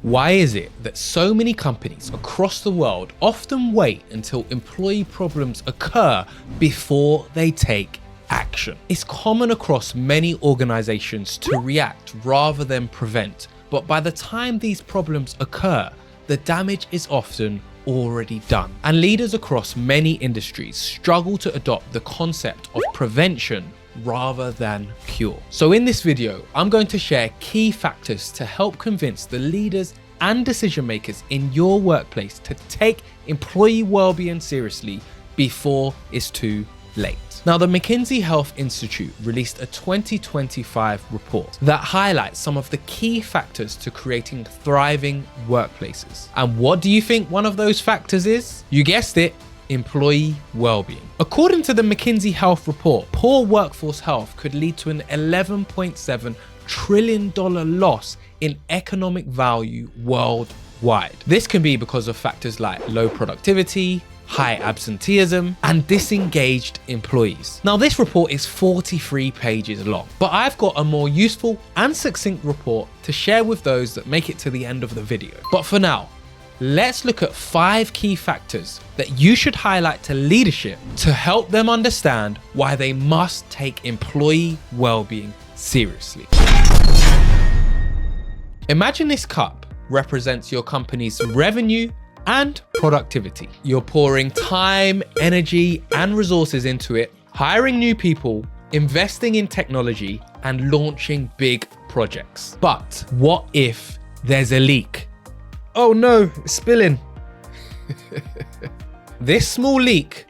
Why is it that so many companies across the world often wait until employee problems occur before they take action? It's common across many organizations to react rather than prevent, but by the time these problems occur, the damage is often already done. And leaders across many industries struggle to adopt the concept of prevention rather than cure. So in this video, I'm going to share key factors to help convince the leaders and decision makers in your workplace to take employee well-being seriously before it's too late. Now, the McKinsey Health Institute released a 2025 report that highlights some of the key factors to creating thriving workplaces. And what do you think one of those factors is? You guessed it, employee well-being. According to the McKinsey Health report, poor workforce health could lead to an $11.7 trillion loss in economic value worldwide. This can be because of factors like low productivity, high absenteeism, and disengaged employees. Now, this report is 43 pages long, but I've got a more useful and succinct report to share with those that make it to the end of the video. But for now, let's look at 5 key factors that you should highlight to leadership to help them understand why they must take employee well-being seriously. Imagine this cup represents your company's revenue and productivity. You're pouring time, energy, and resources into it, hiring new people, investing in technology, and launching big projects. But what if there's a leak? Oh no, it's spilling. This small leak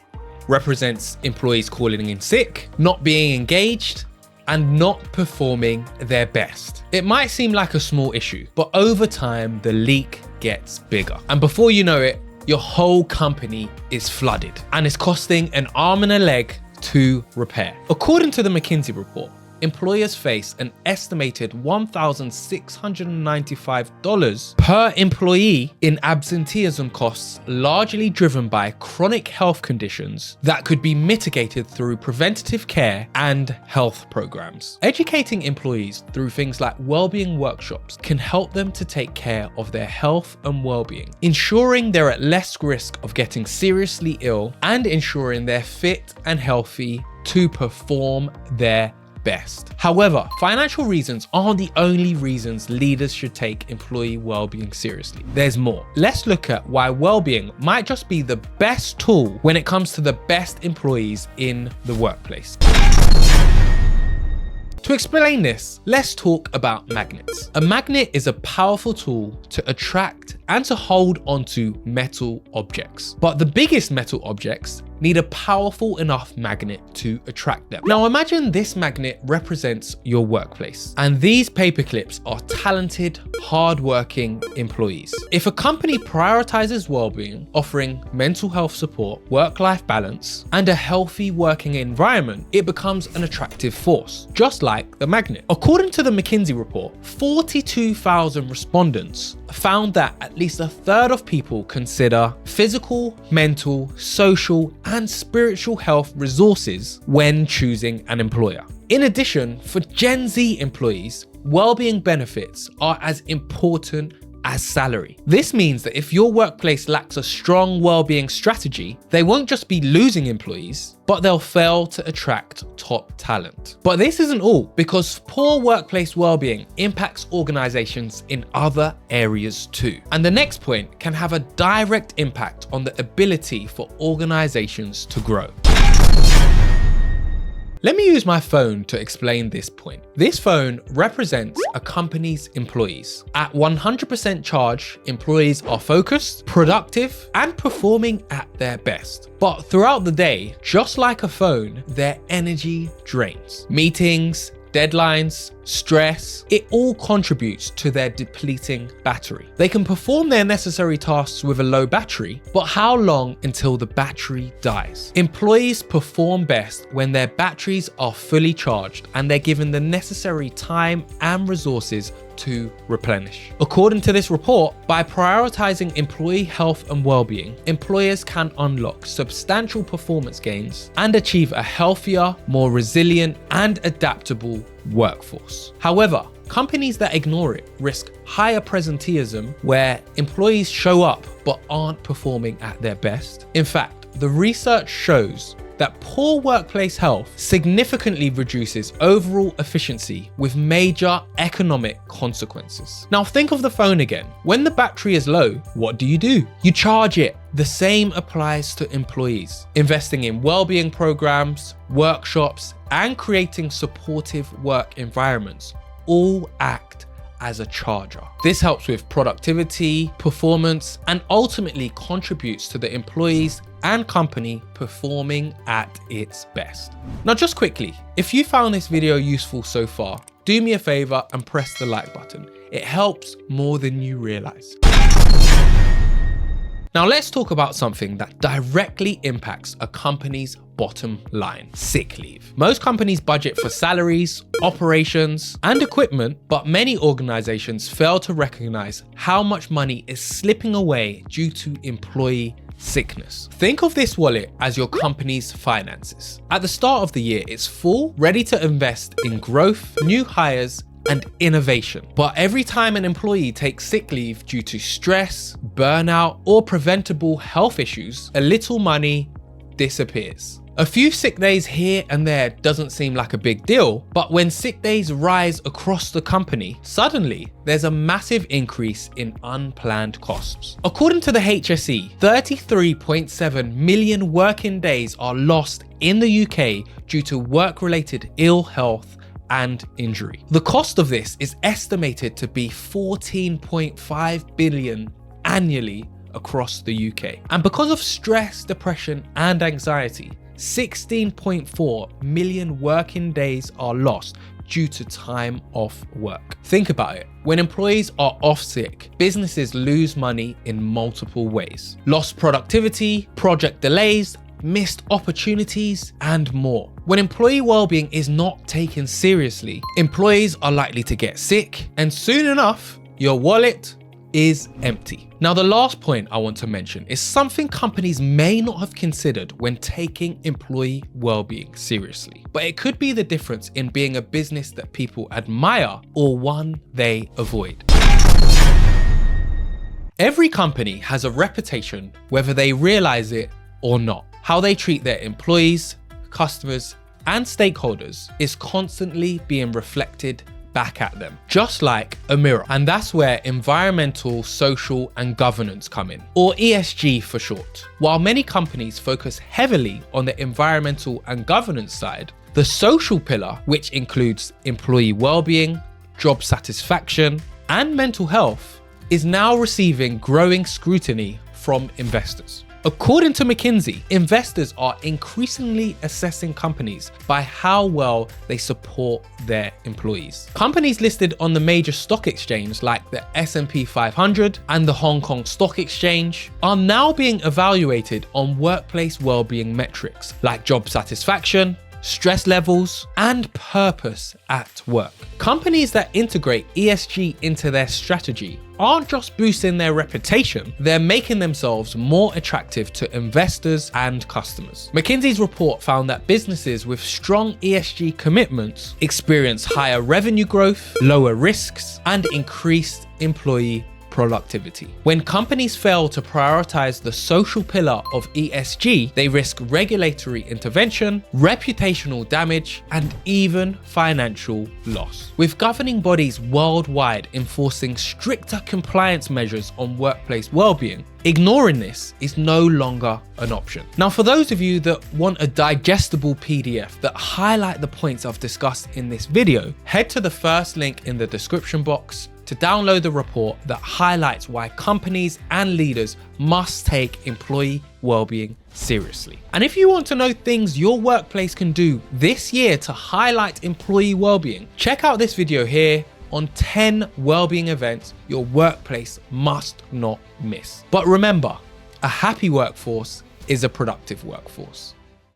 represents employees calling in sick, not being engaged, and not performing their best. It might seem like a small issue, but over time, the leak gets bigger. And before you know it, your whole company is flooded and it's costing an arm and a leg to repair. According to the McKinsey report, employers face an estimated $1,695 per employee in absenteeism costs, largely driven by chronic health conditions that could be mitigated through preventative care and health programs. Educating employees through things like well-being workshops can help them to take care of their health and well-being, ensuring they're at less risk of getting seriously ill and ensuring they're fit and healthy to perform their best. However, financial reasons aren't the only reasons leaders should take employee well-being seriously. There's more. Let's look at why well-being might just be the best tool when it comes to the best employees in the workplace. To explain this, let's talk about magnets. A magnet is a powerful tool to attract and to hold onto metal objects. But the biggest metal objects need a powerful enough magnet to attract them. Now imagine this magnet represents your workplace, and these paper clips are talented, hardworking employees. If a company prioritizes well-being, offering mental health support, work-life balance, and a healthy working environment, it becomes an attractive force, just like the magnet. According to the McKinsey report, 42,000 respondents found that at least a third of people consider physical, mental, social, and spiritual health resources when choosing an employer. In addition, for Gen Z employees, well-being benefits are as important as salary. This means that if your workplace lacks a strong well-being strategy, they won't just be losing employees, but they'll fail to attract top talent. But this isn't all, because poor workplace well-being impacts organizations in other areas too. And the next point can have a direct impact on the ability for organizations to grow. Let me use my phone to explain this point. This phone represents a company's employees. At 100% charge, employees are focused, productive, and performing at their best. But throughout the day, just like a phone, their energy drains. Meetings, deadlines, stress, it all contributes to their depleting battery. They can perform their necessary tasks with a low battery, but how long until the battery dies? Employees perform best when their batteries are fully charged and they're given the necessary time and resources to replenish. According to this report, by prioritizing employee health and well-being, employers can unlock substantial performance gains and achieve a healthier, more resilient, and adaptable workforce. However, Companies that ignore it risk higher presenteeism, where employees show up but aren't performing at their best. In fact, the research shows that poor workplace health significantly reduces overall efficiency with major economic consequences. Now think of the phone again. When the battery is low, what do? You charge it. The same applies to employees. Investing in well-being programs, workshops, and creating supportive work environments all act as a charger. This helps with productivity, performance, and ultimately contributes to the employees and company performing at its best. Now just quickly, if you found this video useful so far, do me a favor and press the like button. It helps more than you realize. Now let's talk about something that directly impacts a company's bottom line: sick leave. Most companies budget for salaries, operations, and equipment, but many organizations fail to recognize how much money is slipping away due to employee sickness. Think of this wallet as your company's finances. At the start of the year, it's full, ready to invest in growth, new hires, and innovation. But every time an employee takes sick leave due to stress, burnout, or preventable health issues, a little money disappears. A few sick days here and there doesn't seem like a big deal, but when sick days rise across the company, suddenly there's a massive increase in unplanned costs. According to the HSE, 33.7 million working days are lost in the UK due to work-related ill health and injury. The cost of this is estimated to be 14.5 billion annually across the UK. And because of stress, depression, and anxiety, 16.4 million working days are lost due to time off work. Think about it. When employees are off sick, businesses lose money in multiple ways: lost productivity, project delays, missed opportunities, and more. When employee well-being is not taken seriously, employees are likely to get sick, and soon enough, your wallet is empty. Now, the last point I want to mention is something companies may not have considered when taking employee well-being seriously, but it could be the difference in being a business that people admire or one they avoid. Every company has a reputation, whether they realize it or not. How they treat their employees, customers, and stakeholders is constantly being reflected back at them, just like a mirror. And that's where environmental, social, and governance come in, or ESG for short. While many companies focus heavily on the environmental and governance side, the social pillar, which includes employee well-being, job satisfaction, and mental health, is now receiving growing scrutiny from investors. According to McKinsey, investors are increasingly assessing companies by how well they support their employees. Companies listed on the major stock exchange like the S&P 500 and the Hong Kong Stock Exchange are now being evaluated on workplace well-being metrics like job satisfaction, stress levels, and purpose at work. Companies that integrate ESG into their strategy aren't just boosting their reputation, they're making themselves more attractive to investors and customers. McKinsey's report found that businesses with strong ESG commitments experience higher revenue growth, lower risks, and increased employee productivity. When companies fail to prioritize the social pillar of ESG, they risk regulatory intervention, reputational damage, and even financial loss. With governing bodies worldwide enforcing stricter compliance measures on workplace well-being, ignoring this is no longer an option. Now, for those of you that want a digestible PDF that highlight the points I've discussed in this video, head to the first link in the description box to download the report that highlights why companies and leaders must take employee well-being seriously. And if you want to know things your workplace can do this year to highlight employee well-being, check out this video here on 10 well-being events your workplace must not miss. But remember, a happy workforce is a productive workforce.